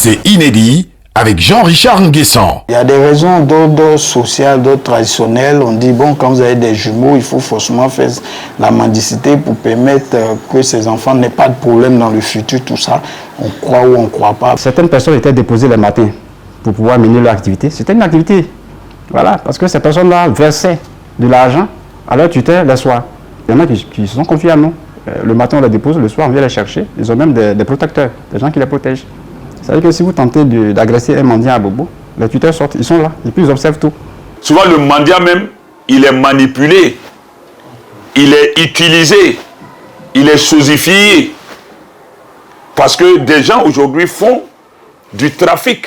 C'est inédit avec Jean-Richard Nguessan. Il y a des raisons d'ordre social, d'ordre traditionnel. On dit, bon, quand vous avez des jumeaux, il faut forcément faire la mendicité pour permettre que ces enfants n'aient pas de problème dans le futur, tout ça. On croit ou on ne croit pas. Certaines personnes étaient déposées le matin pour pouvoir mener leur activité. C'était une activité. Voilà, parce que ces personnes-là versaient de l'argent à leur tuteur le soir. Il y en a qui se sont confiés à nous. Le matin, on les dépose, le soir, on vient les chercher. Ils ont même des protecteurs, des gens qui les protègent. C'est-à-dire que si vous tentez d'agresser un mendiant à Bobo, les tuteurs sortent, ils sont là, et puis ils observent tout. Souvent, le mendiant même, il est manipulé, il est utilisé, il est sosifié. Parce que des gens aujourd'hui font du trafic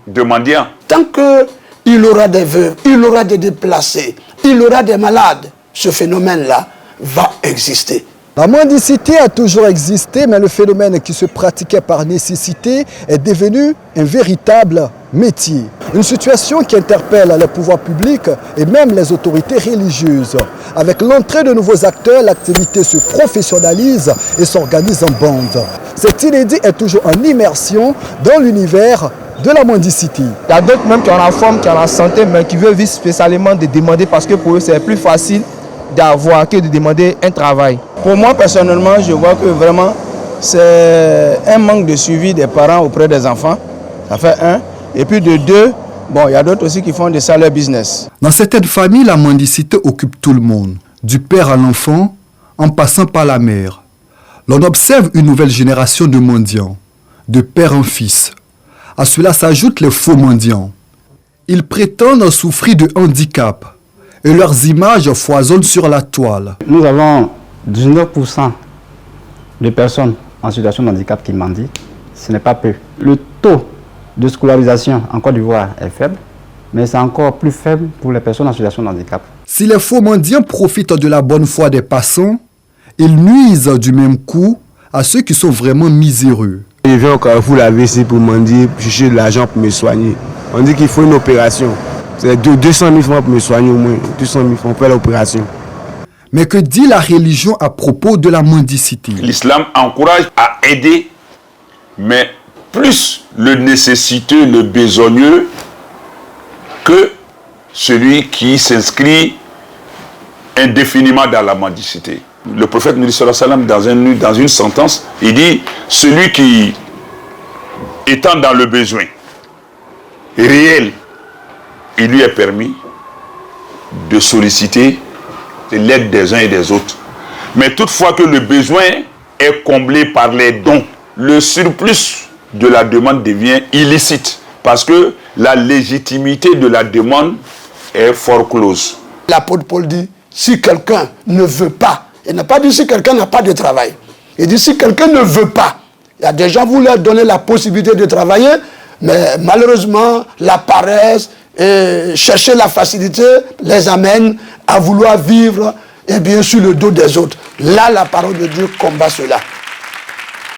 de mendiants. Tant qu'il aura des veuves, il aura des déplacés, il aura des malades, ce phénomène-là va exister. La mendicité a toujours existé, mais le phénomène qui se pratiquait par nécessité est devenu un véritable métier. Une situation qui interpelle les pouvoirs publics et même les autorités religieuses. Avec l'entrée de nouveaux acteurs, l'activité se professionnalise et s'organise en bande. Cet inédit est toujours en immersion dans l'univers de la mendicité. Il y a d'autres même qui ont la forme, qui ont la santé, mais qui veulent vivre spécialement de demander parce que pour eux c'est plus facile d'avoir que de demander un travail. Pour moi, personnellement, je vois que vraiment, c'est un manque de suivi des parents auprès des enfants. Ça fait un. Et puis de deux, bon, il y a d'autres aussi qui font de ça leur business. Dans certaines familles, la mendicité occupe tout le monde, du père à l'enfant, en passant par la mère. L'on observe une nouvelle génération de mendiants, de père en fils. À cela s'ajoutent les faux mendiants. Ils prétendent souffrir de handicap et leurs images foisonnent sur la toile. Nous avons 19% de personnes en situation de handicap qui mendient. Ce n'est pas peu. Le taux de scolarisation en Côte d'Ivoire est faible, mais c'est encore plus faible pour les personnes en situation de handicap. Si les faux mendiants profitent de la bonne foi des passants, ils nuisent du même coup à ceux qui sont vraiment miséreux. Je viens au Carrefour la vessie pour mendier, pour chercher de l'argent pour me soigner. On dit qu'il faut une opération. C'est 200 000 francs pour me soigner au moins. 200 000 francs pour faire l'opération. Mais que dit la religion à propos de la mendicité? L'islam encourage à aider, mais plus le nécessiteux, le besogneux, que celui qui s'inscrit indéfiniment dans la mendicité. Le prophète dans une sentence, il dit, celui qui, étant dans le besoin réel, il lui est permis de solliciter l'aide des uns et des autres. Mais toutefois que le besoin est comblé par les dons, le surplus de la demande devient illicite parce que la légitimité de la demande est fort close. L'apôtre Paul dit, si quelqu'un ne veut pas, il n'a pas dit si quelqu'un n'a pas de travail. Il dit si quelqu'un ne veut pas, il y a des gens, vous leur donnez la possibilité de travailler, mais malheureusement, la paresse et chercher la facilité les amène à vouloir vivre et bien sur le dos des autres. Là, la parole de Dieu combat cela.